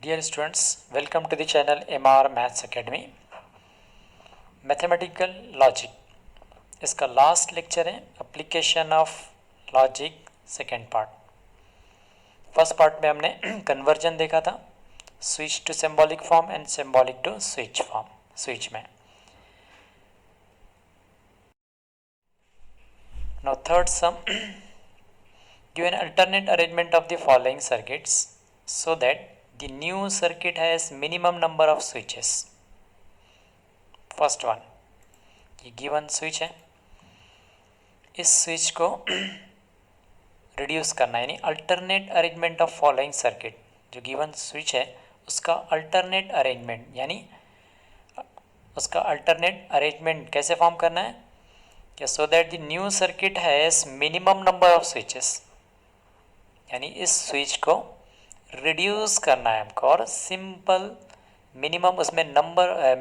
Dear students, welcome to the channel MR Maths Academy. Mathematical logic इसका last lecture है application of logic second part. First part में हमने conversion देखा था, switch to symbolic form and symbolic to switch form. Switch में now third sum, give an alternate arrangement of the following circuits so that the new circuit has minimum number of switches. First one, ये given switch है, इस switch को reduce करना है, यानी alternate arrangement of following circuit. जो given switch है उसका अल्टरनेट अरेंजमेंट, यानी उसका अल्टरनेट अरेंजमेंट कैसे फॉर्म करना है कि so that the new circuit has minimum number of switches, यानी इस स्विच को रिड्यूस करना है हमको और सिंपल मिनिमम उसमें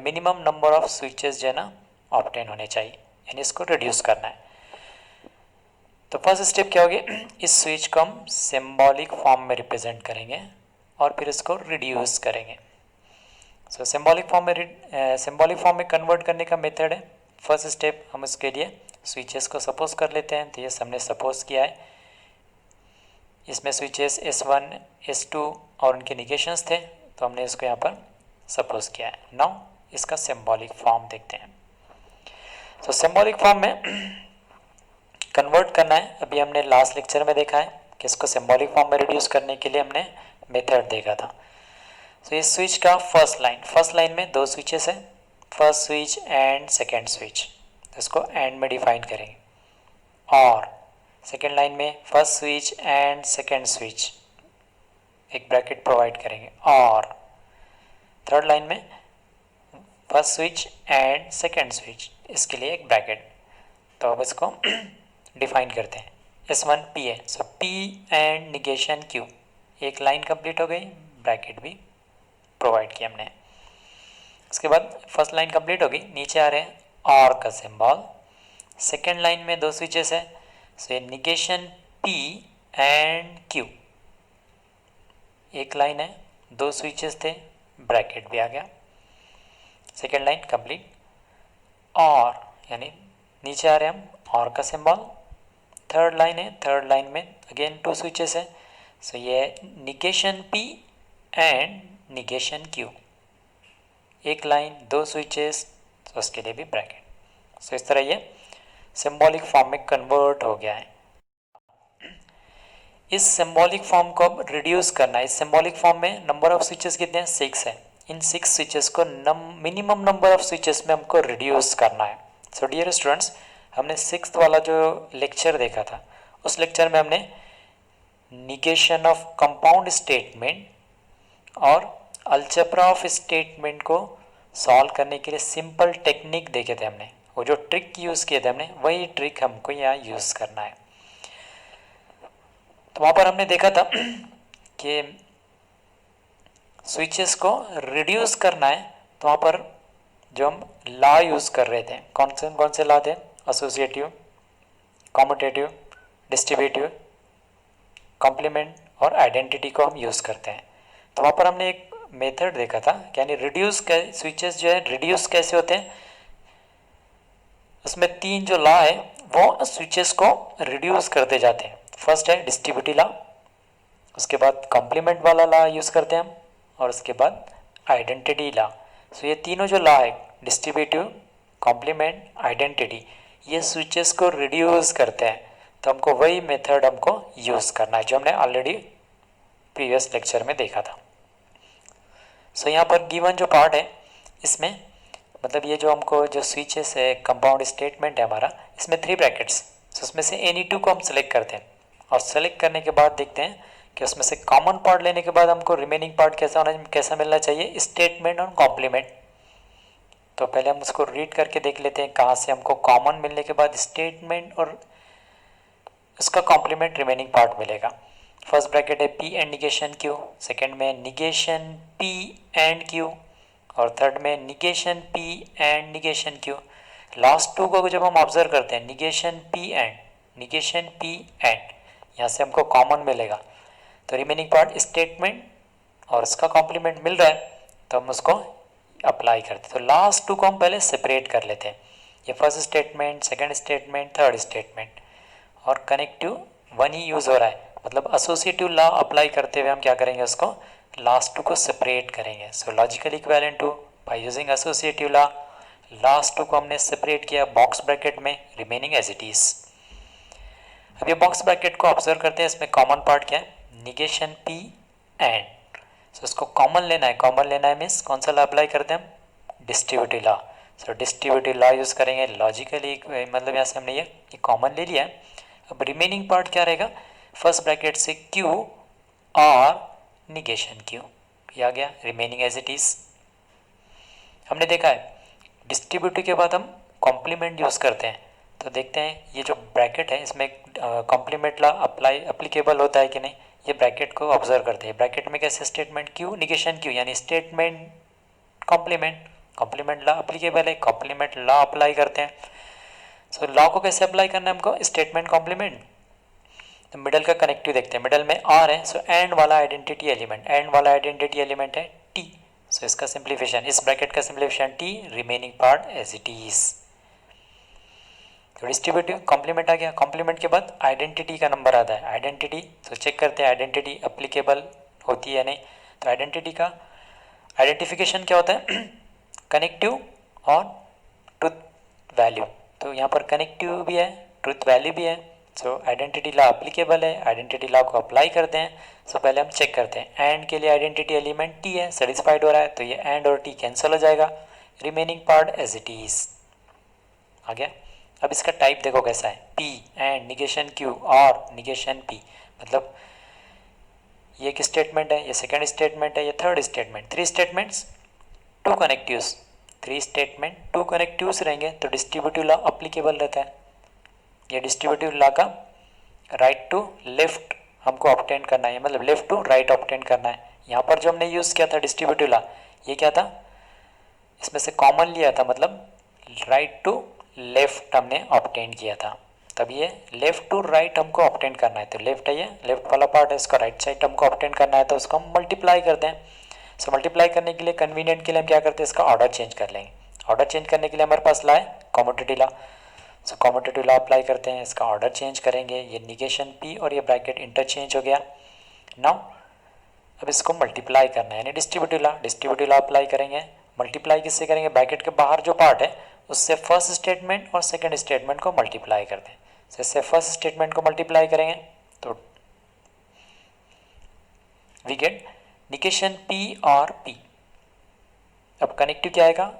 मिनिमम नंबर ऑफ स्विचेस जो है ना ऑब्टेन होने चाहिए, यानी इसको रिड्यूस करना है। तो फर्स्ट स्टेप क्या होगी, इस स्विच को हम सिंबॉलिक फॉर्म में रिप्रेजेंट करेंगे और फिर इसको रिड्यूस करेंगे। सो सिंबॉलिक फॉर्म में कन्वर्ट करने का मेथड है। फर्स्ट स्टेप हम इसके लिए स्विचेस को सपोज कर लेते हैं। तो ये हमने सपोज किया है, इसमें स्विचेस S1, S2 और उनके निगेशंस थे, तो हमने इसको यहाँ पर सपोज किया है। नाउ इसका सिंबॉलिक फॉर्म देखते हैं। तो सिंबॉलिक फॉर्म में कन्वर्ट करना है। अभी हमने लास्ट लेक्चर में देखा है कि इसको सिंबॉलिक फॉर्म में रिड्यूस करने के लिए हमने मेथड देखा था। तो इस स्विच का फर्स्ट लाइन में दो स्विचेस है, first switch and second switch, तो इसको एंड में डिफाइन करेंगे। और सेकेंड लाइन में first switch and second switch, एक ब्रैकेट प्रोवाइड करेंगे। और थर्ड लाइन में first switch and second switch, इसके लिए एक ब्रैकेट। तो अब इसको डिफाइन करते हैं। S1 P है, सो P एंड निगेशन Q, एक लाइन कंप्लीट हो गई, ब्रैकेट भी प्रोवाइड किया हमने। उसके बाद फर्स्ट लाइन कंप्लीट होगी, नीचे आ रहे हैं और का सिंबल। सेकेंड लाइन में दो स्विचेस है, सो ये निगेशन P एंड Q, एक लाइन है, दो स्विचेस थे, ब्रैकेट भी आ गया। Second line complete. और यानी नीचे आ रहे हम और का सिंबल। थर्ड लाइन है, थर्ड लाइन में अगेन टू स्विचेस है, सो ये negation P and negation Q, एक लाइन, दो स्विचेस, तो उसके लिए भी ब्रैकेट। सो इस तरह ये सिंबॉलिक फॉर्म में कन्वर्ट हो गया है। इस सिंबॉलिक फॉर्म को अब रिड्यूस करना है। इस सिंबॉलिक फॉर्म में नंबर ऑफ स्विचेस कितने हैं, 6 है। इन 6 स्विचेस को मिनिमम नंबर ऑफ स्विचेस में हमको रिड्यूस करना है। सो डियर स्टूडेंट्स, हमने 6th वाला जो लेक्चर देखा था, उस लेक्चर में हमने निगेशन ऑफ कंपाउंड स्टेटमेंट और अलजेब्रा ऑफ स्टेटमेंट को सॉल्व करने के लिए सिंपल टेक्निक देखे थे हमने। वो जो ट्रिक यूज़ किए थे हमने, वही ट्रिक हमको यहाँ यूज़ करना है। तो वहाँ पर हमने देखा था कि स्विचेस को रिड्यूस करना है, तो वहाँ पर जो हम लॉ यूज़ कर रहे थे, कौन से लॉ थे, एसोसिएटिव, कॉम्यूटेटिव, डिस्ट्रीब्यूटिव, कॉम्प्लीमेंट और आइडेंटिटी को हम यूज़ करते हैं। तो वहाँ पर हमने एक मेथड देखा था, यानी स्विचेस जो है रिड्यूस कैसे होते हैं। उसमें 3 जो लॉ है वो स्विचेस को रिड्यूस करते जाते हैं। फर्स्ट है डिस्ट्रीब्यूटिव लॉ, उसके बाद कॉम्प्लीमेंट वाला लॉ यूज़ करते हैं हम, और उसके बाद आइडेंटिटी लॉ। सो ये तीनों जो लॉ है, डिस्ट्रीब्यूटिव, कॉम्प्लीमेंट, आइडेंटिटी, ये स्विचेस को रिड्यूस करते हैं। तो हमको वही मेथड हमको यूज़ करना है जो हमने ऑलरेडी प्रीवियस लेक्चर में देखा था। सो यहाँ पर गिवन जो पार्ट है, इसमें मतलब ये जो हमको जो स्विचेस है, कंपाउंड स्टेटमेंट है हमारा, इसमें 3 ब्रैकेट्स। सो उसमें से एनी 2 को हम सेलेक्ट करते हैं और सेलेक्ट करने के बाद देखते हैं कि उसमें से कॉमन पार्ट लेने के बाद हमको रिमेनिंग पार्ट कैसा मिलना चाहिए, स्टेटमेंट और कॉम्प्लीमेंट। तो पहले हम उसको रीड करके देख लेते हैं कहाँ से हमको कॉमन मिलने के बाद स्टेटमेंट और उसका कॉम्प्लीमेंट रिमेनिंग पार्ट मिलेगा। फर्स्ट ब्रैकेट है P and negation Q, second में निगेशन P एंड Q, और थर्ड में negation P and negation Q। Last 2 को जब हम ऑब्जर्व करते हैं, निगेशन P एंड, यहाँ से हमको कॉमन मिलेगा। तो रिमेनिंग पार्ट स्टेटमेंट और उसका कॉम्प्लीमेंट मिल रहा है तो हम उसको अप्लाई करते हैं। तो लास्ट टू को हम पहले सेपरेट कर लेते हैं, ये first statement, second statement, third statement, और कनेक्टिव वन ही यूज़ हो रहा है, मतलब एसोसिएटिव लॉ अप्लाई करते हुए हम क्या करेंगे, उसको लास्ट टू को सेपरेट करेंगे। So logical equivalent to by using associative law, last two को हमने सेपरेट किया बॉक्स ब्रैकेट में, रिमेनिंग एज इट इज़। अब ये बॉक्स ब्रैकेट को ऑब्जर्व करते हैं, इसमें कॉमन पार्ट क्या है, निगेशन पी एंड। सो इसको कॉमन लेना है, कॉमन लेना है मीन्स कौन सा लॉ अप्लाई करते हैं हम, डिस्ट्रीब्यूटिव लॉ। सो डिस्ट्रीब्यूटिव लॉ यूज़ करेंगे लॉजिकली, मतलब यहाँ से हमने ये कॉमन ले लिया है। अब रिमेनिंग पार्ट क्या रहेगा, फर्स्ट ब्रैकेट से क्यू और निगेशन क्यू, ये आ गया रिमेनिंग एज इट इज़। हमने देखा है डिस्ट्रीब्यूटिव के बाद हम कॉम्प्लीमेंट यूज़ करते हैं, तो देखते हैं ये जो ब्रैकेट है इसमें कॉम्प्लीमेंट लॉ अप्लीकेबल होता है कि नहीं, ये ब्रैकेट को ऑब्जर्व करते हैं। ब्रैकेट में कैसे, स्टेटमेंट क्यू निगेशन क्यू, यानी statement complement, complement law applicable है, कॉम्प्लीमेंट लॉ अप्लाई करते हैं। सो लॉ को कैसे अप्लाई करना है हमको, स्टेटमेंट कॉम्प्लीमेंट। तो मिडल का कनेक्टिव देखते हैं, मिडल में आर है, सो एंड वाला आइडेंटिटी एलिमेंट, एंड वाला आइडेंटिटी एलिमेंट है टी, सो इसका सिंप्लीफिकेशन, इस ब्रैकेट का simplification T, remaining part as it is. तो डिस्ट्रीब्यूटिव कॉम्प्लीमेंट आ गया, कॉम्प्लीमेंट के बाद आइडेंटिटी का नंबर आता है, आइडेंटिटी, तो चेक करते हैं आइडेंटिटी अप्लीकेबल होती है या नहीं। तो आइडेंटिटी का आइडेंटिफिकेशन क्या होता है, कनेक्टिव और ट्रुथ वैल्यू, तो यहाँ पर कनेक्टिव भी है, ट्रुथ वैल्यू भी है। सो आइडेंटिटी लॉ अप्लीकेबल है, आइडेंटिटी लॉ को अप्लाई करते हैं। सो पहले हम चेक करते हैं, एंड के लिए आइडेंटिटी एलिमेंट टी है, सेटिस्फाइड हो रहा है, तो ये एंड और टी कैंसिल हो जाएगा, remaining part as it is आ गया। अब इसका टाइप देखो कैसा है, पी एंड निगेशन क्यू और निगेशन पी, मतलब ये एक स्टेटमेंट है, ये सेकंड स्टेटमेंट है, ये third statement, three statements two connectives, three statement two connectives रहेंगे, तो डिस्ट्रीब्यूटिव लॉ अप्लीकेबल रहता है। ये डिस्ट्रीब्यूटिव लॉ का राइट टू लेफ्ट हमको ऑब्टेन करना है, मतलब लेफ्ट टू राइट ऑब्टेन करना है। यहाँ पर जो हमने यूज़ किया था डिस्ट्रीब्यूटिव लॉ, ये क्या था, इसमें से कॉमन लिया था, मतलब राइट टू लेफ्ट हमने ऑब्टेन किया था, तब ये लेफ्ट टू राइट हमको ऑब्टेन करना है। तो लेफ्ट है, ये लेफ्ट वाला पार्ट है, इसका राइट साइड हमको ऑब्टेन करना है, तो उसको हम मल्टीप्लाई करते हैं। सो मल्टीप्लाई करने के लिए कन्वीनियंट के लिए हम क्या करते हैं, इसका ऑर्डर चेंज कर लेंगे। ऑर्डर चेंज करने के लिए हमारे पास लॉ है कॉम्यूटेटिव लॉ, सो कॉम्यूटेटिव लॉ अप्लाई करते हैं, इसका ऑर्डर चेंज करेंगे, ये निगेशन पी और ये ब्रैकेट इंटरचेंज हो गया। नाउ अब इसको मल्टीप्लाई करना है, यानी डिस्ट्रीब्यूटिव लॉ अप्लाई करेंगे। मल्टीप्लाई किससे करेंगे, ब्रैकेट के बाहर जो पार्ट है उससे फर्स्ट स्टेटमेंट और सेकंड स्टेटमेंट को मल्टीप्लाई करते हैं। इससे फर्स्ट स्टेटमेंट को मल्टीप्लाई करेंगे तो वी गेट निगेशन पी और पी। अब कनेक्टिव क्या आएगा,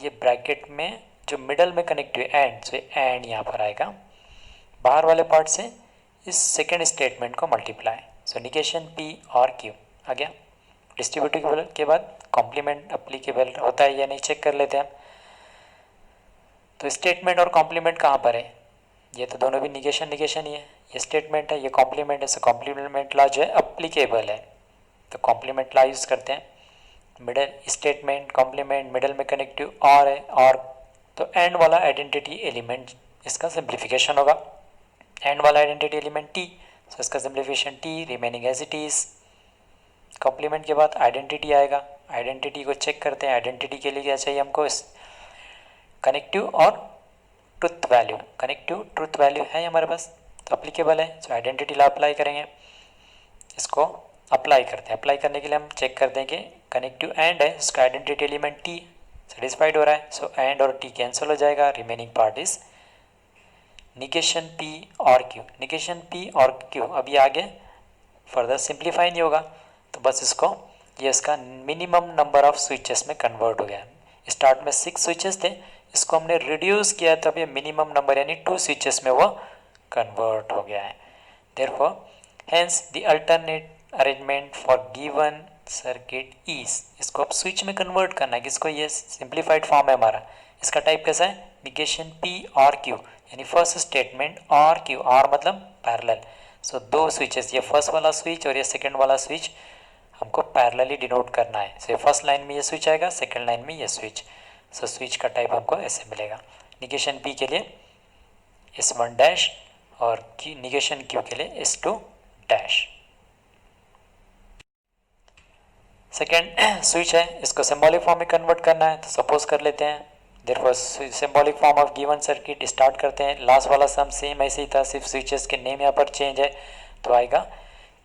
ये ब्रैकेट में जो मिडल में कनेक्टिव एंड, से एंड यहाँ पर आएगा, बाहर वाले पार्ट से इस सेकेंड स्टेटमेंट को मल्टीप्लाई, सो निगेशन पी और क्यू आ गया। डिस्ट्रीब्यूटिव के बाद कॉम्प्लीमेंट अप्लीकेबल होता है या नहीं चेक कर लेते हैं। तो स्टेटमेंट और कॉम्प्लीमेंट कहाँ पर है, ये तो दोनों भी निगेशन निगेशन ही है, ये स्टेटमेंट है, ये कॉम्प्लीमेंट है, सो कॉम्प्लीमेंट लॉ जो है अप्लीकेबल है, तो कॉम्प्लीमेंट लॉ यूज़ करते हैं। मिडल स्टेटमेंट कॉम्प्लीमेंट, मिडल में कनेक्टिव और है, और तो एंड वाला आइडेंटिटी एलिमेंट इसका सिंप्लीफिकेशन होगा, एंड वाला आइडेंटिटी एलिमेंट टी, सो इसका simplification T, remaining as it is. Complement के बाद आइडेंटिटी आएगा, आइडेंटिटी को चेक करते हैं, आइडेंटिटी के लिए क्या चाहिए हमको, इस कनेक्टिव और truth value, connective truth value है हमारे पास, तो अप्लीकेबल है, सो आइडेंटिटी लॉ अप्लाई करेंगे, इसको अप्लाई करते हैं। अप्लाई करने के लिए हम चेक करते हैं कि कनेक्टिव एंड है, उसका आइडेंटिटी एलिमेंट टी सेटिस्फाइड हो रहा है, सो एंड और टी कैंसिल हो जाएगा, remaining part is negation P और क्यू, निगेशन पी और क्यू। अब ये आगे फर्दर सिंप्लीफाई नहीं होगा, तो बस इसको, ये इसका मिनिमम नंबर ऑफ स्विचेस में कन्वर्ट हो गया। स्टार्ट में 6 स्विचेस थे, इसको हमने रिड्यूस किया, तब ये मिनिमम नंबर यानी 2 स्विचेस में वो कन्वर्ट हो गया है। Therefore hence the alternate arrangement for given circuit is, इसको अब स्विच में कन्वर्ट करना है, किसको, ये सिंप्लीफाइड फॉर्म है हमारा। इसका टाइप कैसा है, निगेशन पी और क्यू, यानी फर्स्ट स्टेटमेंट और क्यू, और मतलब पैरेलल, सो दो स्विचेस, ये फर्स्ट वाला स्विच और ये सेकंड वाला स्विच हमको पैरेलली डिनोट करना है। सो फर्स्ट लाइन में ये स्विच आएगा, सेकंड लाइन में ये स्विच, सो स्विच का टाइप हमको ऐसे मिलेगा। निगेशन पी के लिए S1 डैश और निगेशन क्यू के लिए S2 डैश। सेकेंड स्विच है, इसको सिंबॉलिक फॉर्म में कन्वर्ट करना है, तो सपोज कर लेते हैं therefore symbolic form of given circuit start करते हैं। लास्ट वाला सम सेम ऐसे ही था, सिर्फ स्विचेस के नेम यहाँ पर चेंज है। तो आएगा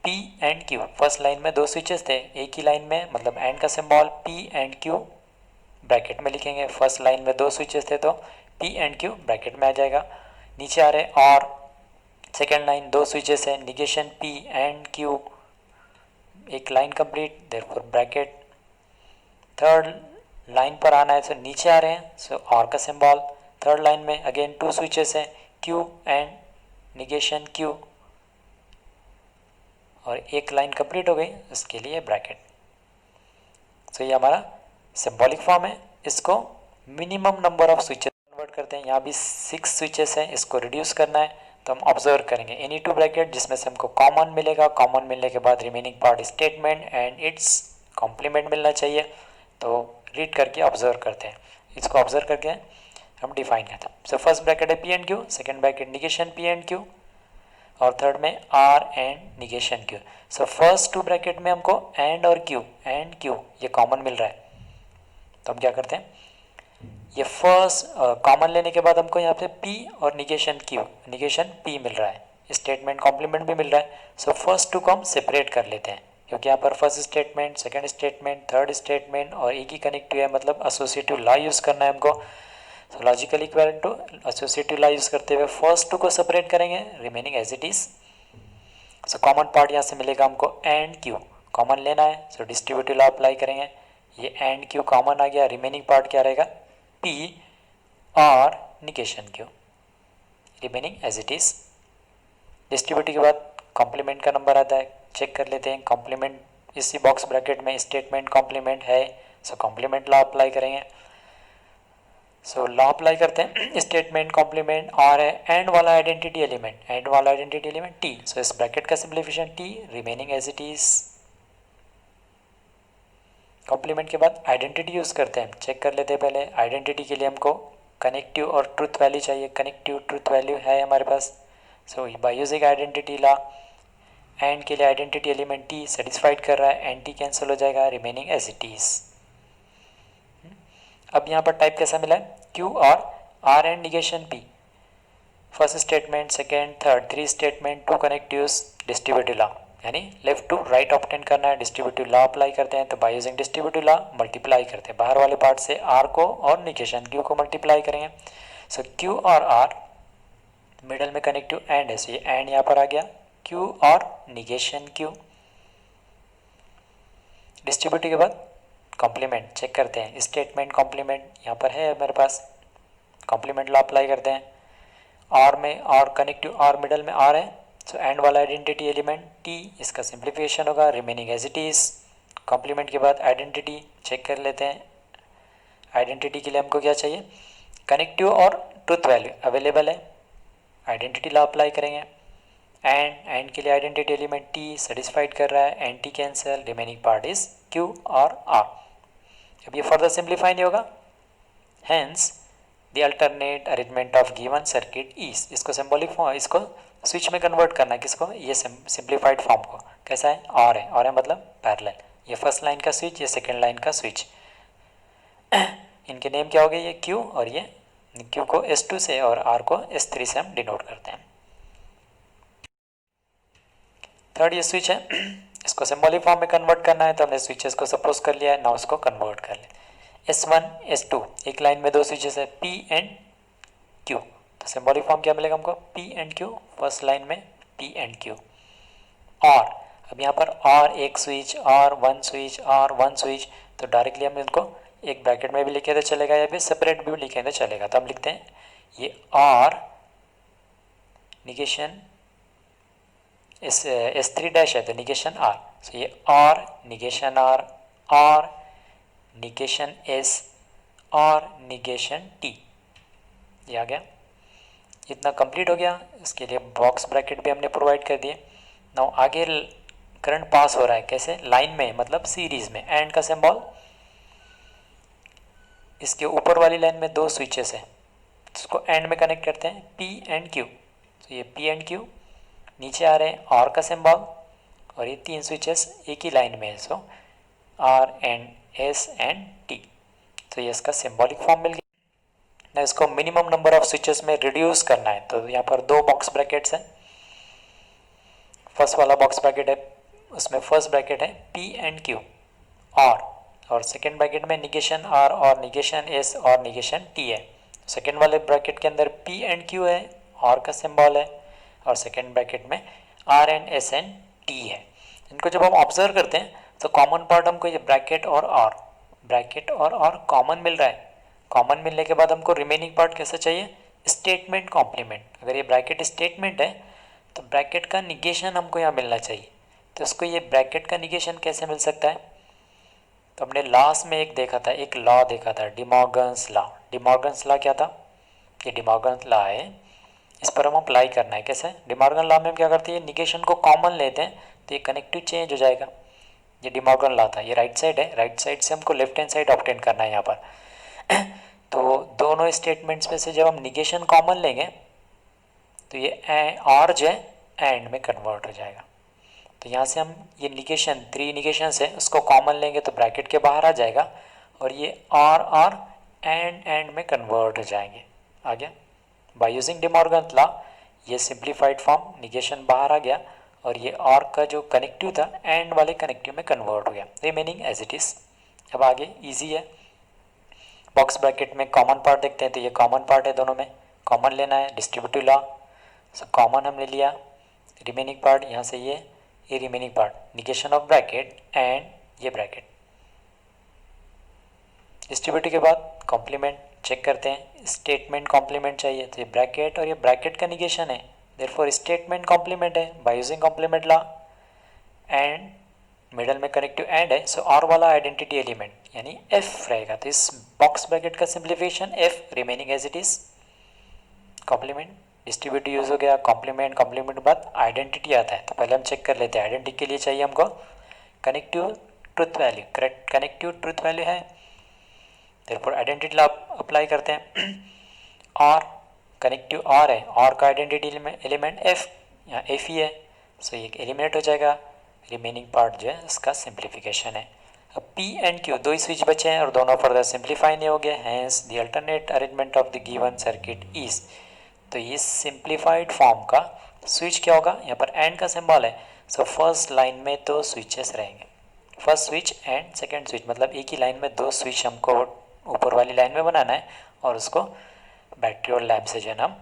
P and Q। First line में दो स्विचेस थे, एक ही लाइन में, मतलब एंड का symbol P and Q bracket में लिखेंगे। फर्स्ट लाइन में दो स्विचेस थे तो P एंड Q ब्रैकेट में आ जाएगा। नीचे आ रहे और सेकेंड लाइन दो स्विचेस है, निगेशन P एंड Q, एक line complete, therefore bracket. Third line पर आना है तो नीचे आ रहे हैं, सो और का सिंबल। थर्ड लाइन में अगेन टू स्विचेस हैं, Q एंड निगेशन Q, और एक लाइन कंप्लीट हो गई, उसके लिए ब्रैकेट। सो ये हमारा सिंबॉलिक फॉर्म है। इसको minimum number of switches convert करते हैं। यहाँ भी 6 स्विचेस हैं, इसको रिड्यूस करना है तो हम ऑब्जर्व करेंगे एनी टू ब्रैकेट जिसमें से हमको कॉमन मिलेगा। कॉमन मिलने के बाद remaining part statement and its complement मिलना चाहिए, तो रीड करके ऑब्जर्व करते हैं। इसको ऑब्जर्व करके हम डिफाइन करते हैं। सो फर्स्ट ब्रैकेट है P and Q, second bracket negation P and Q, और थर्ड में R and negation Q। So first to bracket में हमको एंड और Q ये कॉमन मिल रहा है, तो हम क्या करते हैं, ये फर्स्ट कॉमन लेने के बाद हमको यहाँ पे P और निगेशन P मिल रहा है, स्टेटमेंट कॉम्प्लीमेंट भी मिल रहा है। सो फर्स्ट टू को हम सेपरेट कर लेते हैं, क्योंकि यहाँ पर first statement, second statement, third statement और एक ही कनेक्टिव है, मतलब एसोसिएटिव लॉ यूज़ करना है हमको। So logical equivalent to associative law use करते हुए फर्स्ट टू को सेपरेट करेंगे, remaining as it is. So common part यहाँ से मिलेगा हमको एंड Q, कॉमन लेना है, सो डिस्ट्रीब्यूटिव लॉ अप्लाई करेंगे। ये एंड Q कॉमन आ गया, रिमेनिंग पार्ट क्या रहेगा, P और negation Q, remaining as it is. Distributive के बाद कॉम्प्लीमेंट का नंबर आता है, चेक कर लेते हैं। कॉम्प्लीमेंट इसी बॉक्स ब्रैकेट में स्टेटमेंट कॉम्प्लीमेंट है, सो कॉम्प्लीमेंट लॉ अप्लाई करेंगे। सो लॉ अप्लाई करते हैं, स्टेटमेंट कॉम्प्लीमेंट और है एंड वाला आइडेंटिटी एलिमेंट T। सो इस ब्रैकेट का simplification T, remaining as it is. Complement के बाद आइडेंटिटी यूज़ करते हैं, चेक कर लेते हैं। पहले आइडेंटिटी के लिए हमको कनेक्टिव और ट्रुथ वैल्यू चाहिए, कनेक्टिव ट्रुथ वैल्यू है हमारे पास। So by using identity law, and के लिए आइडेंटिटी एलिमेंट T सेटिस्फाइड कर रहा है, एंड T कैंसिल हो जाएगा, रिमेनिंग एज इट इज़। अब यहाँ पर टाइप कैसा मिला है, Q और R and negation P, first statement, second, third, 3 statement, 2 connectives, distributive law, यानी लेफ्ट टू राइट ऑब्टेन करना है, डिस्ट्रीब्यूटिव लॉ अप्लाई करते हैं। तो by using distributive law multiply करते हैं, बाहर वाले पार्ट से R को और निगेशन Q को मल्टीप्लाई करेंगे। सो Q और R, मिडल में कनेक्टिव एंड है, सो ये एंड यहाँ पर आ गया, Q और निगेशन Q। डिस्ट्रीब्यूटिव के बाद कॉम्प्लीमेंट चेक करते हैं, स्टेटमेंट कॉम्प्लीमेंट यहाँ पर है मेरे पास, कॉम्प्लीमेंट लॉ अप्लाई करते हैं। और में और कनेक्टिव और मिडल में R है, सो एंड वाला आइडेंटिटी एलिमेंट T, इसका सिंप्लीफिकेशन होगा, remaining as it is. Complement के बाद आइडेंटिटी चेक कर लेते हैं। आइडेंटिटी के लिए हमको क्या चाहिए, कनेक्टिव और ट्रुथ वैल्यू अवेलेबल है, आइडेंटिटी लॉ अप्लाई करेंगे। एंड के लिए आइडेंटिटी एलिमेंट T सेटिस्फाइड कर रहा है, and T cancel, remaining part is Q और R। अब ये फर्दर सिंप्लीफाई नहीं होगा, hence the alternate arrangement of given circuit is, इसको सिंबॉलिक फॉर्म, इसको स्विच में कन्वर्ट करना है, किसको, ये सिंप्लीफाइड फॉर्म को। कैसा है, और है मतलब पैरेलल, ये फर्स्ट लाइन का स्विच, ये सेकेंड लाइन का स्विच, इनके नेम क्या हो गए, ये Q, और ये Q को S2 से और R को S3 से हम डिनोट करते हैं। थर्ड ये स्विच है, इसको सिंबॉलिक फॉर्म में कन्वर्ट करना है, तो हमने स्विचेस को सपोज कर लिया है, नाउ इसको कन्वर्ट कर ले। S1 S2, एक लाइन में दो स्विचेस है P एंड Q, तो सिंबॉलिक फॉर्म क्या मिलेगा हमको, P and Q, first line में P एंड Q। और अब यहाँ पर और एक स्विच, और वन स्विच, और वन स्विच, तो डायरेक्टली हम इनको एक ब्रैकेट में भी लिखे तो चलेगा, या फिर सेपरेट भी लिखे तो चलेगा। तो हम लिखते हैं ये और निगेशन S3 डैश है तो निगेशन R, सो ये और निगेशन R और निगेशन S और निगेशन T, ये आ गया। इतना कंप्लीट हो गया, इसके लिए बॉक्स ब्रैकेट भी हमने प्रोवाइड कर दिए। नाउ आगे करंट पास हो रहा है कैसे, लाइन में, मतलब सीरीज में, एंड का सिंबल, इसके ऊपर वाली लाइन में दो स्विचेस है, इसको एंड में कनेक्ट करते हैं, P एंड Q, तो ये P एंड Q। नीचे आ रहे हैं और का सिंबल, और ये 3 स्विचेस एक ही लाइन में है, so R and S and T. तो ये इसका सिंबॉलिक फॉर्म मिल गया ना। इसको मिनिमम नंबर ऑफ स्विचेस में रिड्यूस करना है, तो यहाँ पर दो बॉक्स ब्रैकेट्स हैं। फर्स्ट वाला बॉक्स ब्रैकेट है, उसमें फर्स्ट ब्रैकेट है पी एंड क्यू और सेकेंड ब्रैकेट में निगेशन आर और निगेशन एस और निगेशन टी है। सेकेंड वाले ब्रैकेट के अंदर पी एंड क्यू है, आर का सिंबल है, और सेकेंड ब्रैकेट में R and S and T है। इनको जब हम ऑब्जर्व करते हैं तो कॉमन पार्ट हमको ये ब्रैकेट और आर कॉमन मिल रहा है। कॉमन मिलने के बाद हमको रिमेनिंग पार्ट कैसा चाहिए, स्टेटमेंट कॉम्प्लीमेंट। अगर ये ब्रैकेट स्टेटमेंट है तो ब्रैकेट का निगेशन हमको यहाँ मिलना चाहिए। तो इसको ये ब्रैकेट का निगेशन कैसे मिल सकता है, तो हमने लास्ट में एक देखा था, एक लॉ देखा था, डिमॉर्गन्स लॉ। डिमॉर्गन्स लॉ क्या था, ये डिमॉर्गन्स लॉ है, इस पर हम अप्लाई करना है। कैसे, डिमॉर्गन लॉ में हम क्या करते हैं, निगेशन को कॉमन लेते हैं तो ये कनेक्टिव चेंज हो जाएगा। ये डिमॉर्गन लॉ था, ये राइट साइड है, राइट साइड से हमको लेफ्ट हैंड साइड ऑब्टेन करना है यहाँ पर। तो दोनों स्टेटमेंट्स में से जब हम निगेशन कॉमन लेंगे तो ये आर जो है एंड में कन्वर्ट हो जाएगा। तो यहाँ से हम ये निगेशन, थ्री निगेशन है, उसको कॉमन लेंगे तो ब्रैकेट के बाहर आ जाएगा, और ये आर एंड में कन्वर्ट हो जाएंगे। आ गया, बाय यूजिंग डिमॉर्गन लॉ ये सिंप्लीफाइड फॉर्म, निगेशन बाहर आ गया और ये आर का जो कनेक्टिव था एंड वाले कनेक्टिव में कन्वर्ट हो गया, रिमेनिंग एज इट इज़। अब आगे ईजी है, बॉक्स ब्रैकेट में कॉमन पार्ट देखते हैं, तो ये कॉमन पार्ट है, दोनों में कॉमन लेना है, डिस्ट्रीब्यूटिव लॉ। सो कॉमन हमने लिया, रिमेनिंग पार्ट यहाँ से ये remaining part, negation of bracket and ये ब्रैकेट। डिस्ट्रीब्यूटिव के बाद कॉम्प्लीमेंट चेक करते हैं, स्टेटमेंट कॉम्प्लीमेंट चाहिए, तो ये ब्रैकेट और ये ब्रैकेट का निगेशन है, देयरफॉर स्टेटमेंट कॉम्प्लीमेंट है by using complement law. And middle में कनेक्टिव एंड है, सो आर वाला आइडेंटिटी एलिमेंट यानी एफ रहेगा, तो इस बॉक्स ब्रैकेट का simplification F, remaining as it is. Complement, distributive use हो गया, कॉम्प्लीमेंट, कॉम्प्लीमेंट के बाद आइडेंटिटी आता है। तो पहले हम चेक कर लेते हैं, आइडेंटिटी के लिए चाहिए हमको connective truth value, correct connective truth value है, देयरफॉर आइडेंटिटी लॉ अप्लाई करते हैं। और कनेक्टिव आर है, आर का आइडेंटिटी एलिमेंट एफ, यहाँ एफ ही है, सो ये एलिमिनेट हो जाएगा, रिमेनिंग पार्ट जो है इसका सिंप्लीफिकेशन है। अब पी एंड क्यू दो ही स्विच बचे हैं और दोनों फर्दर सिंप्लीफाई नहीं हो गए, hence the alternate arrangement of the given circuit is. तो ये सिंप्लीफाइड फॉर्म का स्विच क्या होगा, यहाँ पर एंड का सिंबल है, सो फर्स्ट लाइन में दो स्विचेस रहेंगे, first switch and second switch, मतलब एक ही लाइन में दो स्विच हमको ऊपर वाली लाइन में बनाना है और उसको बैटरी और लैम्प से जो है हम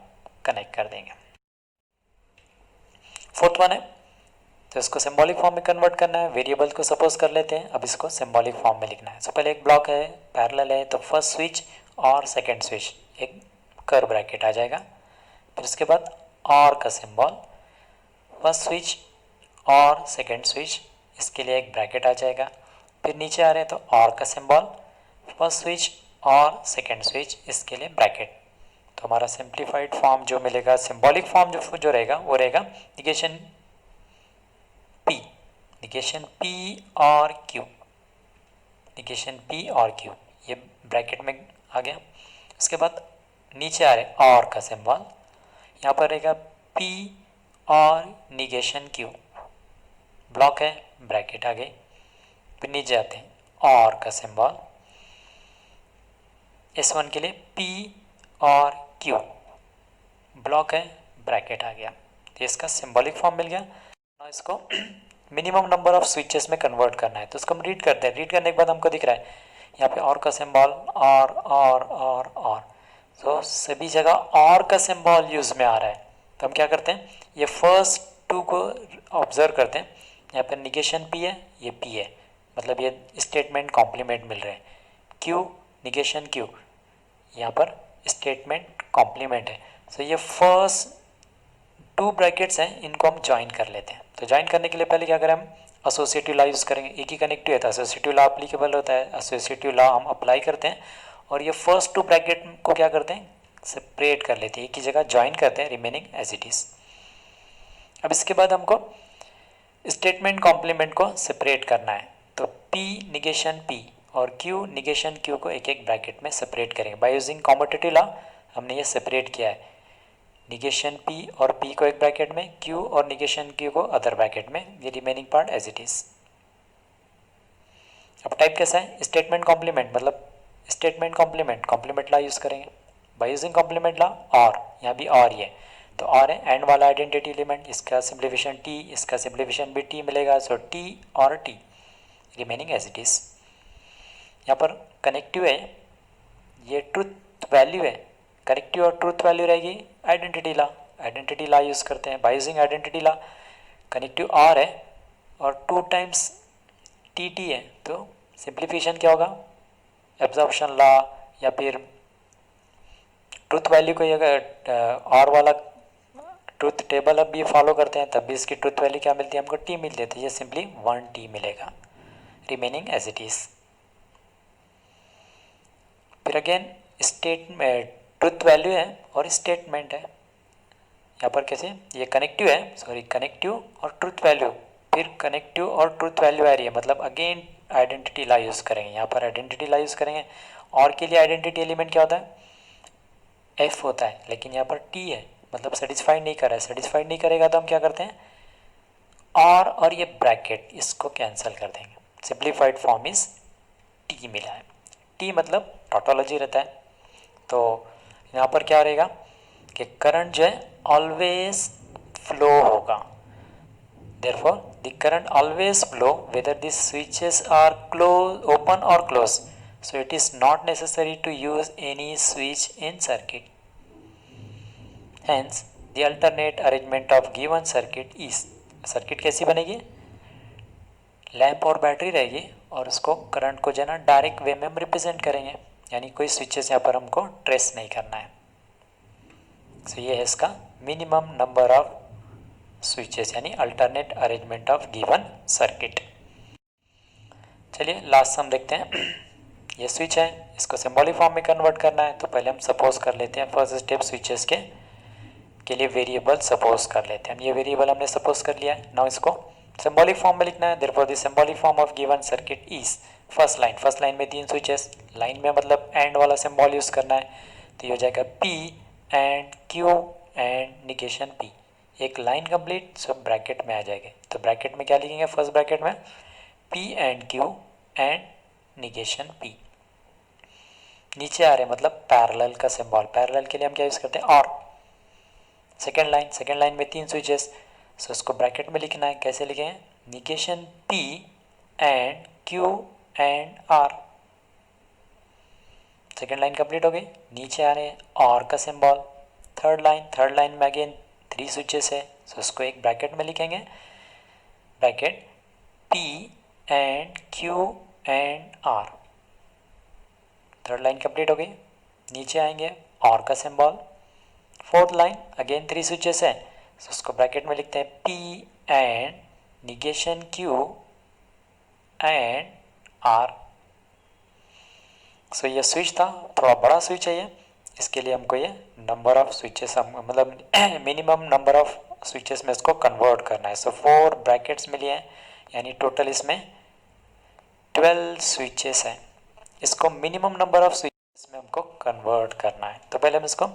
कनेक्ट कर देंगे। फोर्थ वन है, तो इसको सिंबॉलिक फॉर्म में कन्वर्ट करना है, वेरिएबल को सपोज कर लेते हैं, अब इसको सिंबॉलिक फॉर्म में लिखना है। सो पहले एक ब्लॉक है, पैरेलल है, तो फर्स्ट स्विच और सेकंड स्विच एक कर्व ब्रैकेट आ जाएगा, फिर उसके बाद और का सिंबल, फर्स्ट स्विच और सेकंड स्विच, इसके लिए एक ब्रैकेट आ जाएगा, फिर नीचे आ रहे हैं तो और का सिंबल, फर्स्ट स्विच और सेकंड स्विच, इसके लिए ब्रैकेट। तो हमारा सिंप्लीफाइड फॉर्म जो मिलेगा, सिंबॉलिक फॉर्म जो रहेगा वो रहेगा निगेशन पी, निगेशन पी और क्यू, निगेशन पी और क्यू, ये ब्रैकेट में आ गया। उसके बाद नीचे आ रहे और का सिंबल, यहाँ पर रहेगा पी और निगेशन क्यू, ब्लॉक है, ब्रैकेट आ गई, फिर नीचे आते हैं और का सिंबल, इस वन के लिए पी और क्यू, ब्लॉक है, ब्रैकेट आ गया। तो इसका सिंबॉलिक फॉर्म मिल गया। इसको मिनिमम नंबर ऑफ स्विचेस में कन्वर्ट करना है, तो इसको हम रीड करते हैं। रीड करने के बाद हमको दिख रहा है यहाँ पे और का सिंबल, और तो सभी जगह और का सिंबल यूज़ में आ रहा है, तो हम क्या करते हैं, ये फर्स्ट टू को ऑब्जर्व करते हैं। यहाँ पर निगेशन पी है, ये पी है, मतलब ये स्टेटमेंट कॉम्प्लीमेंट मिल रहे हैं। क्यू, निगेशन क्यू, यहाँ पर स्टेटमेंट कॉम्प्लीमेंट है। सो ये फर्स्ट टू ब्रैकेट्स हैं, इनको हम ज्वाइन कर लेते हैं। तो ज्वाइन करने के लिए पहले क्या करें, हम एसोसिएटिव लॉ यूज़ करेंगे, एक ही कनेक्टिव है तो एसोसिएटिव लॉ अप्लीकेबल होता है, एसोसिएटिव लॉ हम अप्लाई करते हैं और ये फर्स्ट टू ब्रैकेट को क्या करते हैं, सेपरेट कर लेते हैं, एक ही जगह ज्वाइन करते हैं, रिमेनिंग एज इट इज़। अब इसके बाद हमको स्टेटमेंट कॉम्प्लीमेंट को सेपरेट करना है, तो P निगेशन P और Q निगेशन Q को एक एक ब्रैकेट में सेपरेट करेंगे बाय यूजिंग कॉम्यूटेटिव लॉ। हमने ये सेपरेट किया है, निगेशन P और P को एक ब्रैकेट में, Q और निगेशन Q को अदर ब्रैकेट में, ये remaining part as it is. अब टाइप कैसा है, स्टेटमेंट कॉम्प्लीमेंट, मतलब statement complement, complement law use करेंगे बाय यूजिंग कॉम्प्लीमेंट लॉ। और यहाँ भी और ही है, तो और है एंड वाला आइडेंटिटी एलिमेंट, इसका सिंप्लीफिकेशन टी, इसका सिंप्लीफिकेशन भी टी मिलेगा, सो टी और T remaining as it is. यहाँ पर कनेक्टिव है, ये ट्रूथ वैल्यू है, कनेक्टिव और ट्रूथ वैल्यू रहेगी identity law, identity law use करते हैं by using identity law. Connective और है और 2 टाइम्स टी टी है, तो सिंप्लीफिकेशन क्या होगा, एब्जॉर्प्शन लॉ, या फिर ट्रूथ वैल्यू को अगर और वाला ट्रूथ टेबल अब भी फॉलो करते हैं तब भी इसकी ट्रूथ वैल्यू क्या मिलती है हमको, टी मिलती है, तो ये सिंपली 1 टी मिलेगा रिमेनिंग एज इट इज़। फिर अगेन स्टेटमेंट, ट्रूथ वैल्यू है और स्टेटमेंट है, यहाँ पर कैसे, ये कनेक्टिव है, सॉरी कनेक्टिव और ट्रूथ वैल्यू, फिर कनेक्टिव और ट्रूथ वैल्यू आ रही है, मतलब अगेन आइडेंटिटी लॉ यूज़ करेंगे, यहाँ पर आइडेंटिटी लॉ यूज़ करेंगे। और के लिए आइडेंटिटी एलिमेंट क्या होता है, एफ होता है, लेकिन यहाँ पर टी है, मतलब सेटिस्फाइड नहीं कर रहा है, सेटिस्फाइड नहीं करेगा तो हम क्या करते हैं, और ये ब्रैकेट इसको कैंसिल कर देंगे, सिंप्लीफाइड फॉर्म इज टी मिला है, टी मतलब टोटोलॉजी रहता है। तो यहाँ पर क्या रहेगा कि करंट जो है ऑलवेज फ्लो होगा, therefore the current always flow whether the switches are open or closed, so it is not necessary to use any switch in circuit. Hence the alternate arrangement of given circuit is, circuit कैसी बनेगी, lamp और battery रहेगी और उसको current को जो है ना डायरेक्ट वे में हम रिप्रेजेंट करेंगे, यानी कोई स्विचेस यहाँ पर हमको ट्रेस नहीं करना है। सो ये है इसका मिनिमम नंबर ऑफ स्विचेस, यानी alternate arrangement of given circuit. चलिए लास्ट हम देखते हैं, ये स्विच है, इसको सिंबॉलिक फॉर्म में कन्वर्ट करना है, तो पहले हम सपोज कर लेते हैं फर्स्ट स्टेप स्विचेस के लिए वेरिएबल सपोज कर लेते हैं। ये वेरिएबल हमने सपोज कर लिया है, नाउ इसको सिंबॉलिक फॉर्म में लिखना है। Therefore the symbolic form of given circuit is, first line में 3 स्विचेस, लाइन में मतलब एंड वाला सिंबल यूज़ करना है, तो ये हो जाएगा P and Q and negation P, एक लाइन कंप्लीट, सब ब्रैकेट में आ जाएंगे। तो ब्रैकेट में क्या लिखेंगे, फर्स्ट ब्रैकेट में P and Q and negation P, नीचे आ रहे मतलब पैरेलल का सिंबल, पैरेलल के लिए हम क्या यूज़ करते हैं, और सेकेंड लाइन में 3 स्विचेस, सो उसको ब्रैकेट में लिखना है, कैसे लिखें, negation P and Q and R। Second line complete हो गई, नीचे आ रहे हैं और का सिंबल। थर्ड लाइन में अगेन 3 स्विचेस है, सो उसको एक ब्रैकेट में लिखेंगे, bracket P and Q and R। Third line complete हो गई, नीचे आएंगे और का symbol. Fourth line again 3 switches है, तो उसको ब्रैकेट में लिखते हैं P and negation Q and R। सो ये स्विच था, थोड़ा बड़ा स्विच है ये, इसके लिए हमको ये नंबर ऑफ स्विचेस मतलब मिनिमम नंबर ऑफ स्विचेस में इसको कन्वर्ट करना है। सो 4 ब्रैकेट्स मिली हैं, यानी टोटल इसमें 12 स्विचेस हैं, इसको मिनिमम नंबर ऑफ स्विचेस में हमको कन्वर्ट करना है। तो पहले हम इसको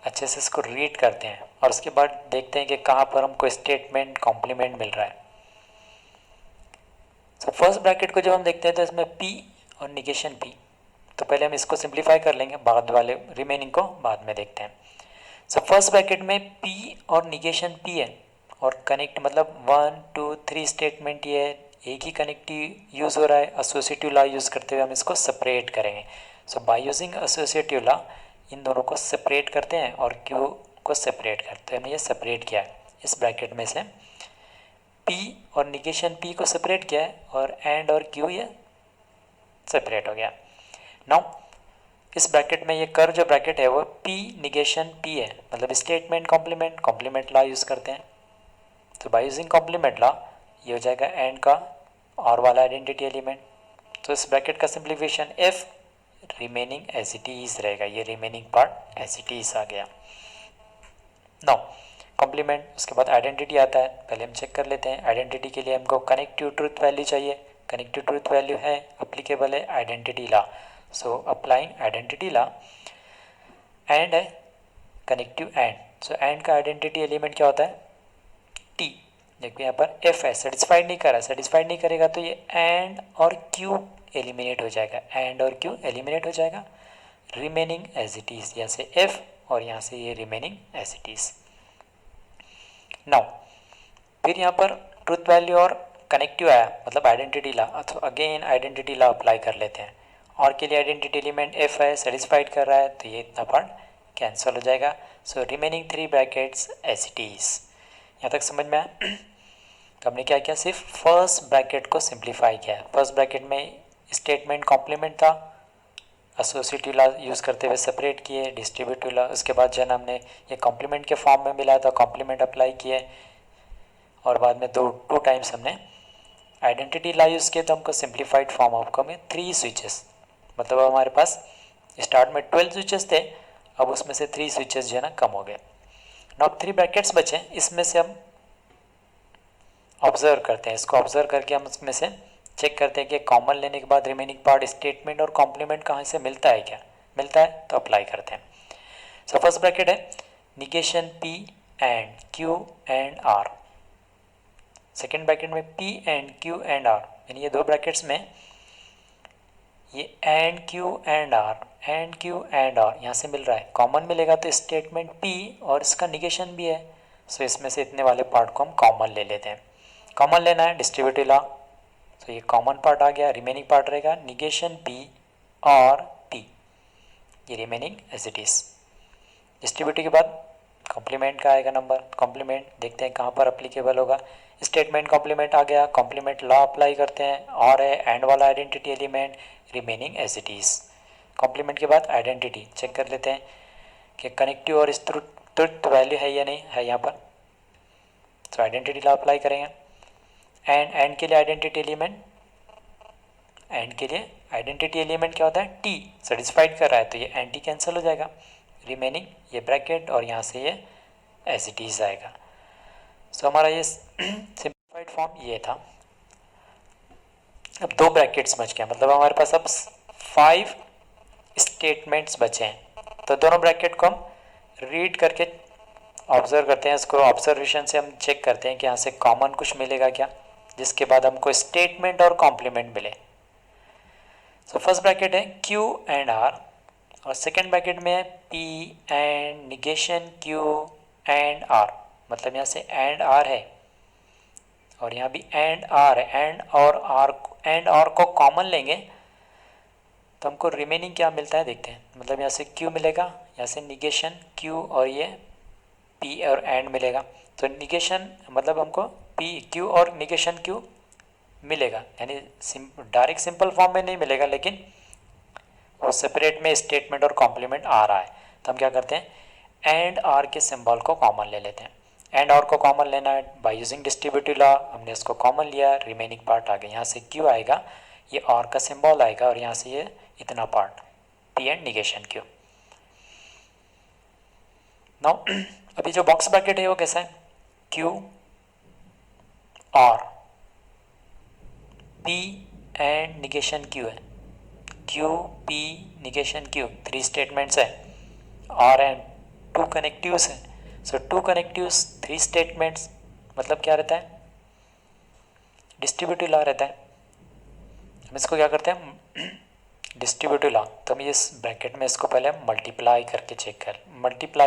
अच्छे से इसको रीड करते हैं और उसके बाद देखते हैं कि कहाँ पर हमको स्टेटमेंट कॉम्प्लीमेंट मिल रहा है। तो फर्स्ट ब्रैकेट को जब हम देखते हैं तो इसमें P और निगेशन P, तो पहले हम इसको सिंप्लीफाई कर लेंगे, बाद वाले रिमेनिंग को बाद में देखते हैं। सो फर्स्ट ब्रैकेट में P और निगेशन P है और कनेक्ट मतलब 1 2 3 स्टेटमेंट ये है, एक ही कनेक्टिव यूज़ हो रहा है, एसोसिएटिव लॉ यूज़ करते हुए हम इसको सेपरेट करेंगे। So by using associative law इन दोनों को सेपरेट करते हैं और Q को सेपरेट करते हैं। हमने ये सेपरेट किया है, इस ब्रैकेट में से P और निगेशन P को सेपरेट किया है और एंड और Q ये सेपरेट हो गया। नाउ इस ब्रैकेट में ये कर जो ब्रैकेट है वो P निगेशन P है, मतलब स्टेटमेंट कॉम्प्लीमेंट लॉ यूज़ करते हैं। तो बाय यूजिंग कॉम्प्लीमेंट लॉ ये हो जाएगा एंड का और वाला आइडेंटिटी एलिमेंट, तो इस ब्रैकेट का simplification F remaining as it is रहेगा, ये remaining part as it is आ गया। नाउ कॉम्प्लीमेंट, उसके बाद आइडेंटिटी आता है, पहले हम चेक कर लेते हैं। आइडेंटिटी के लिए हमको कनेक्टिव ट्रूथ वैल्यू चाहिए, कनेक्टिव ट्रूथ वैल्यू है अप्लीकेबल है identity law, so applying identity law and है कनेक्टिव एंड। सो एंड का आइडेंटिटी एलिमेंट क्या होता है, T, देखिए यहाँ पर एफ है, सेटिस्फाइड नहीं कर रहा, सेटिस्फाइड नहीं करेगा तो ये एंड और क्यू एलिमिनेट हो जाएगा, एंड और क्यू एलिमिनेट हो जाएगा, रिमेनिंग एज इट इज़, यहाँ से एफ और यहाँ से ये remaining as it is. Now फिर यहाँ पर ट्रुथ वैल्यू और कनेक्टिव आया, मतलब आइडेंटिटी ला, अथवा अगेन आइडेंटिटी ला अप्लाई कर लेते हैं। और के लिए आइडेंटिटी एलिमेंट एफ है, सेटिस्फाइड कर रहा है, तो ये इतना पार्ट कैंसिल हो जाएगा। सो remaining 3 brackets as it is. यहाँ तक समझ में आया? तो हमने क्या किया, सिर्फ फर्स्ट ब्रैकेट को सिंप्लीफाई किया है। फर्स्ट ब्रैकेट में स्टेटमेंट कॉम्प्लीमेंट था, एसोसिएटिव ला यूज़ करते हुए सेपरेट किए, डिस्ट्रीब्यूटिव ला, उसके बाद जब हमने ये कॉम्प्लीमेंट के फॉर्म में मिला था, कॉम्प्लीमेंट अप्लाई किए, और बाद में टू टाइम्स हमने आइडेंटिटी ला यूज़ किए, तो हमको सिंप्लीफाइड फॉर्म आपको में 3 स्विचेस, मतलब हमारे पास स्टार्ट में 12 स्विचेस थे, अब उसमें से 3 स्विचेस जो है ना कम हो गए। नाउ 3 ब्रैकेट्स बचे, इसमें से हम ऑब्जर्व करते हैं, इसको ऑब्जर्व करके हम उसमें से चेक करते हैं कि कॉमन लेने के बाद रिमेनिंग पार्ट स्टेटमेंट और कॉम्प्लीमेंट कहाँ से मिलता है, क्या मिलता है, तो अप्लाई करते हैं। सो फर्स्ट ब्रैकेट है negation P and Q and R. Second bracket में P and Q and R, यानी ये 2 ब्रैकेट्स में ये and Q and R, and Q and R यहाँ से मिल रहा है, कॉमन मिलेगा तो स्टेटमेंट पी और इसका निगेशन भी है। सो इसमें से इतने वाले पार्ट को हम कॉमन ले लेते हैं। कॉमन लेना है डिस्ट्रीब्यूटिव ला, तो ये कॉमन पार्ट आ गया, रिमेनिंग पार्ट रहेगा निगेशन पी और पी, ये remaining as it is. Distributive के बाद कॉम्प्लीमेंट का आएगा नंबर, कॉम्प्लीमेंट देखते हैं कहाँ पर अप्लीकेबल होगा। स्टेटमेंट कॉम्प्लीमेंट आ गया, कॉम्प्लीमेंट लॉ अप्लाई करते हैं, और है एंड वाला identity element, remaining as it is. Complement के बाद आइडेंटिटी चेक कर लेते हैं कि कनेक्टिव और ट्रुथ वैल्यू है या नहीं है यहाँ पर, तो आइडेंटिटी लॉ अप्लाई करेंगे। एंड के लिए आइडेंटिटी एलिमेंट, एंड के लिए आइडेंटिटी एलिमेंट क्या होता है, टी, सेटिस्फाइड कर रहा है, तो ये एंटी कैंसिल हो जाएगा, रिमेनिंग ये ब्रैकेट और यहाँ से ये एज इट इज़ आएगा। सो हमारा ये सिंप्लीफाइड फॉर्म ये था। अब 2 ब्रैकेट्स बच गए, मतलब हमारे पास अब 5 स्टेटमेंट्स बचे हैं, तो दोनों ब्रैकेट को हम रीड करके ऑब्जर्व करते हैं, इसको ऑब्जर्वेशन से हम चेक करते हैं कि यहाँ से कॉमन कुछ मिलेगा क्या, जिसके बाद हमको स्टेटमेंट और कॉम्प्लीमेंट मिले। सो फर्स्ट ब्रैकेट है क्यू एंड आर, और सेकेंड ब्रैकेट में है P and negation Q and R, मतलब यहाँ से एंड आर है और यहाँ भी एंड आर है, एंड और को कॉमन लेंगे तो हमको रिमेनिंग क्या मिलता है देखते हैं। मतलब यहाँ से क्यू मिलेगा, यहाँ से निगेशन क्यू और ये पी और एंड मिलेगा, तो निगेशन मतलब हमको पी क्यू और निगेशन क्यू मिलेगा, यानी डायरेक्ट सिंपल फॉर्म में नहीं मिलेगा, लेकिन वो सेपरेट में स्टेटमेंट और कॉम्प्लीमेंट आ रहा है, तो हम क्या करते हैं एंड आर के सिंबल को कॉमन ले लेते हैं। एंड आर को कॉमन लेना है बाय यूजिंग डिस्ट्रीब्यूटिव लॉ, हमने इसको कॉमन लिया, रिमेनिंग पार्ट आ गया, यहाँ से क्यू आएगा, ये आर का सिंबल आएगा और यहाँ से ये इतना part P and negation Q. Now अभी जो बॉक्स ब्रैकेट है वो कैसा है, Q R P and negation Q है, Q P negation Q 3 statements है, आर एंड 2 कनेक्टिव्स है। सो 2 कनेक्टिव्स 3 स्टेटमेंट्स, मतलब क्या रहता है, डिस्ट्रीब्यूटिव लॉ रहता है। हम इसको क्या करते हैं डिस्ट्रीब्यूटिव लॉ, तो हम इस ब्रैकेट में इसको पहले मल्टीप्लाई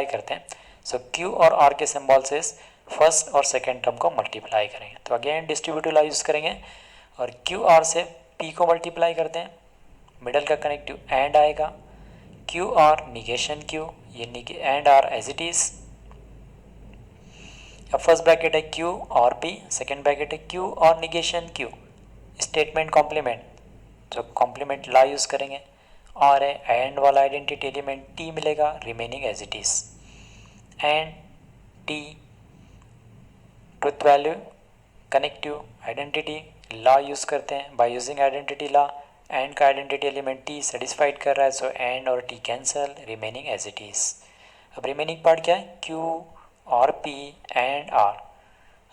करते हैं। सो क्यू और आर के सिंबल से फर्स्ट और सेकेंड टर्म को मल्टीप्लाई करेंगे, तो अगेन डिस्ट्रीब्यूटिव लॉ यूज़ करेंगे और क्यू आर से पी को मल्टीप्लाई करते हैं, मिडल का कनेक्टिव एंड आएगा, क्यू आर निगेशन क्यू, ये and R as it is. अब फर्स्ट ब्रैकेट है क्यू और पी, सेकेंड ब्रैकेट है क्यू और निगेशन क्यू, स्टेटमेंट कॉम्प्लीमेंट, तो कॉम्प्लीमेंट ला यूज़ करेंगे, और है एंड वाला आइडेंटिटी एलिमेंट टी मिलेगा, remaining as it is. And T truth value connective identity law use करते हैं, by using identity law and का आइडेंटिटी एलिमेंट टी सेटिस्फाइड कर रहा है, सो एंड और T cancel, remaining as it is. अब remaining part क्या है, क्यू और पी एंड आर,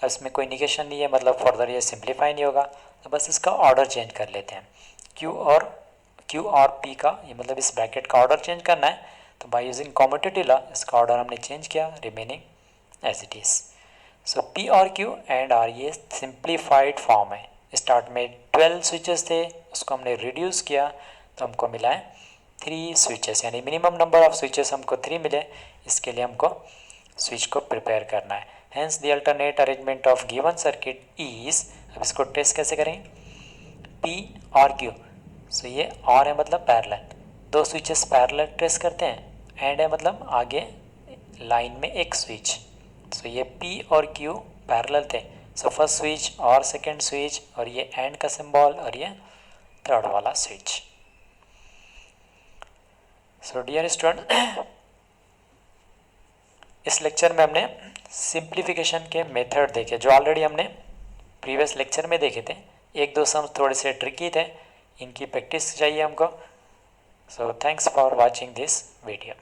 इसमें कोई निगेशन नहीं है, मतलब फर्दर ये सिंप्लीफाई नहीं होगा, तो बस इसका ऑर्डर चेंज कर लेते हैं। क्यू और पी का ये मतलब इस ब्रैकेट का ऑर्डर चेंज करना है, तो बाय यूजिंग कॉम्यूटेटिव लॉ इसका ऑर्डर हमने चेंज किया, remaining as it is. So P और क्यू एंड आर ये सिंप्लीफाइड फॉर्म है। स्टार्ट में 12 स्विचेस थे, उसको हमने रिड्यूस किया तो हमको मिला है 3 स्विचेस, यानी मिनिमम नंबर ऑफ स्विचेस हमको 3 मिले। इसके लिए हमको स्विच को प्रिपेयर करना है। Hence the alternate arrangement of given circuit is, अब इसको टेस्ट कैसे करेंगे, पी और क्यू। सो ये और है मतलब पैरेलल, दो स्विचेस पैरेलल ट्रेस करते हैं, एंड है मतलब आगे लाइन में एक स्विच। सो ये पी और क्यू पैरेलल थे। सो फर्स्ट स्विच और सेकंड स्विच और ये एंड का सिंबल और ये थर्ड वाला स्विच। सो डियर स्टूडेंट, इस लेक्चर में हमने सिंप्लीफिकेशन के मेथड देखे जो ऑलरेडी हमने प्रीवियस लेक्चर में देखे थे। एक दो सम थोड़े से ट्रिकी थे, इनकी प्रैक्टिस चाहिए हमको। So thanks for watching this video.